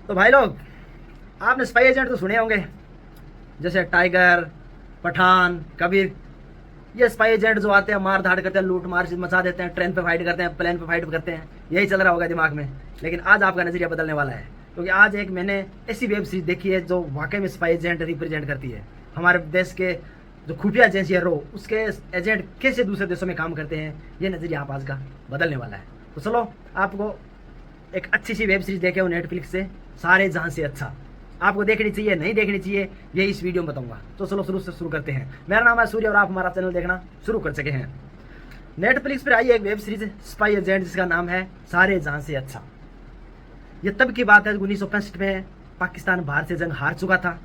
तो भाई लोग, आपने स्पाई एजेंट तो सुने होंगे, जैसे टाइगर, पठान, कबीर। ये स्पाई एजेंट जो आते हैं, मार धाड़ करते हैं, लूट मार मचा देते हैं, ट्रेन पे फाइट करते हैं, प्लेन पे फाइट करते हैं, यही चल रहा होगा दिमाग में। लेकिन आज आपका नजरिया बदलने वाला है, क्योंकि आज एक मैंने ऐसी वेब सीरीज देखी है जो वाकई में स्पाई एजेंट रिप्रेजेंट करती है। हमारे देश के जो खुफिया एजेंसी है रो, उसके एजेंट कैसे दूसरे देशों में काम करते हैं, ये नजरिया आप आज का बदलने वाला है। तो चलो आपको एक अच्छी सी वेब सीरीज देखे हो नेटफ्लिक्स से, सारे जहां से अच्छा। आपको देखनी चाहिए नहीं देखनी चाहिए, ये इस वीडियो में बताऊंगा। तो चलो शुरू से शुरू करते हैं। मेरा नाम है सूर्य और आप हमारा चैनल देखना शुरू कर सके हैं। नेटफ्लिक्स पर आई एक वेब सीरीज स्पाई एजेंट, जिसका नाम है सारे जहां से अच्छा। ये तब की बात है 1965 में पाकिस्तान भारत से जंग हार चुका था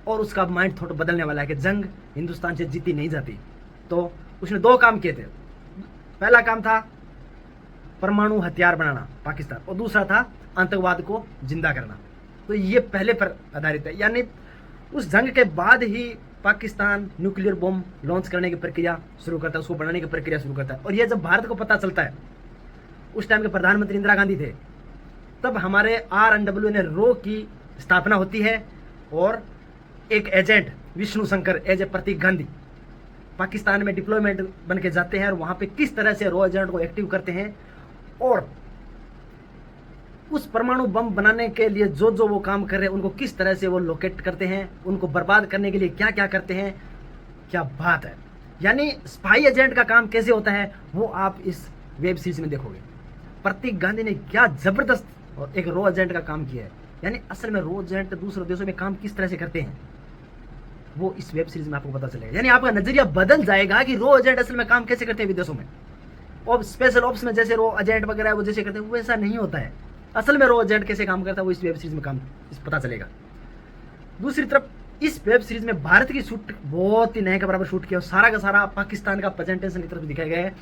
और उसका माइंड थोड़ा बदलने वाला है कि जंग हिंदुस्तान से जीती नहीं जाती। तो उसने दो काम किए थे। पहला काम था परमाणु हथियार बनाना पाकिस्तान, और दूसरा था आतंकवाद को जिंदा करना। तो ये पहले पर आधारित है, यानी उस जंग के बाद ही पाकिस्तान न्यूक्लियर बम लॉन्च करने की प्रक्रिया शुरू करता है, उसको बनाने की प्रक्रिया शुरू करता है। और ये जब भारत को पता चलता है, उस टाइम के प्रधानमंत्री इंदिरा गांधी थे, तब हमारे RNW ने रो की स्थापना होती है और एक agent Vishnu Shankar as a Prateek Gandhi Pakistan में डिप्लॉयमेंट बन के जाते हैं और वहां पे किस तरह से रो एजेंट को एक्टिव करते हैं और उस परमाणु बम बनाने के लिए जो जो वो काम कर रहे हैं उनको किस तरह से वो लोकेट करते हैं, उनको बर्बाद करने के लिए क्या क्या करते हैं। क्या बात है, यानी स्पाई एजेंट का काम कैसे होता है वो आप इस वेब सीरीज में देखोगे। प्रतीक गांधी ने क्या जबरदस्त और एक रो एजेंट का काम किया है, यानी असल में रो एजेंट दूसरे देशों में काम किस तरह से करते हैं वो इस वेब सीरीज में आपको पता चलेगा। यानी आपका नजरिया बदल जाएगा कि रो एजेंट असल में काम कैसे करते हैं विदेशों में। और स्पेशल ऑप्स में जैसे रो एजेंट वगैरह वो जैसे करते हैं, वो ऐसा नहीं होता है। असल में रो एजेंट कैसे काम करता है वो इस वेब सीरीज में काम पता चलेगा। दूसरी तरफ इस वेब सीरीज में भारत की शूट बहुत ही नए के बराबर शूट किया, सारा का सारा पाकिस्तान का प्रेजेंटेशन की तरफ दिखाया गया है।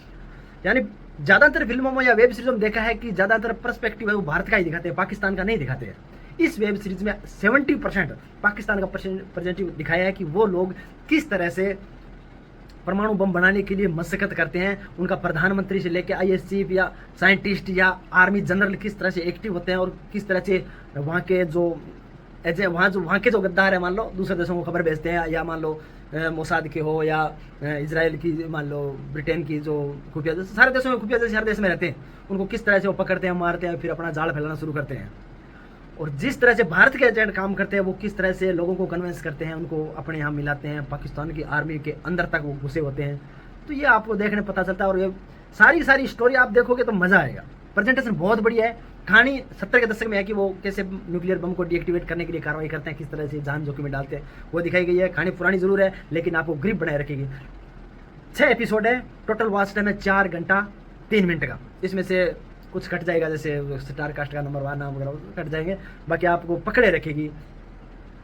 यानी ज्यादातर फिल्मों में या वेब सीरीज में देखा है कि ज्यादातर पर्सपेक्टिव है वो भारत का ही दिखाते हैं, पाकिस्तान का नहीं दिखाते हैं। इस वेब सीरीज में 70% पाकिस्तान का प्रेजेंटिव दिखाया है कि वो लोग किस तरह से परमाणु बम बनाने के लिए मशक्कत करते हैं। उनका प्रधानमंत्री से लेकर IAS चीफ या साइंटिस्ट या आर्मी जनरल किस तरह से एक्टिव होते हैं और किस तरह से वहाँ के जो वहाँ के जो गद्दार है, मान लो दूसरे देशों को खबर भेजते हैं, या मान लो मोसाद के हो या इजराइल की, मान लो ब्रिटेन की जो खुफिया, सारे देशों में खुफिया जैसे हर देश में रहते हैं, उनको किस तरह से वो पकड़ते हैं, मारते हैं, फिर अपना जाल फैलाना शुरू करते हैं। और जिस तरह से भारत के एजेंट काम करते हैं वो किस तरह से लोगों को कन्विंस करते हैं, उनको अपने यहाँ मिलाते हैं, पाकिस्तान की आर्मी के अंदर तक वो घुसे होते हैं। तो ये आपको देखने पता चलता है और ये सारी स्टोरी आप देखोगे तो मजा आएगा। प्रेजेंटेशन बहुत बढ़िया है। कहानी 70 के दशक में है कि वो कैसे न्यूक्लियर बम को डीएक्टिवेट करने के लिए कार्रवाई करते हैं, किस तरह से जान जोखिम में डालते हैं, वो दिखाई गई है। कहानी पुरानी जरूर है लेकिन आपको ग्रिप बनाए रखेगी। 6 एपिसोड है, टोटल वॉच टाइम है 4 घंटा 3 मिनट का। इसमें से कुछ कट जाएगा, जैसे स्टार कास्ट का नंबर 1 नाम वगैरह कट जाएंगे, बाकी आपको पकड़े रखेगी।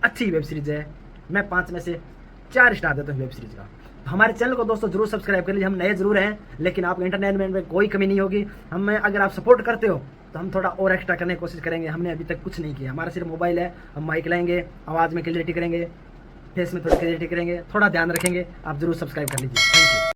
अच्छी वेब सीरीज है, मैं 5 में से 4 स्टार देता हूँ वेब सीरीज का। हमारे चैनल को दोस्तों जरूर सब्सक्राइब कर लीजिए। हम नए जरूर हैं लेकिन आपको इंटरटेनमेंट में कोई कमी नहीं होगी। हमें अगर आप सपोर्ट करते हो तो हम थोड़ा और एक्स्ट्रा करने की कोशिश करेंगे। हमने अभी तक कुछ नहीं किया, हमारा सिर्फ मोबाइल है, हम माइक लाएंगे, आवाज़ में क्लियरिटी करेंगे, फेस में थोड़ी क्लियरिटी करेंगे, थोड़ा ध्यान रखेंगे। आप जरूर सब्सक्राइब कर लीजिए।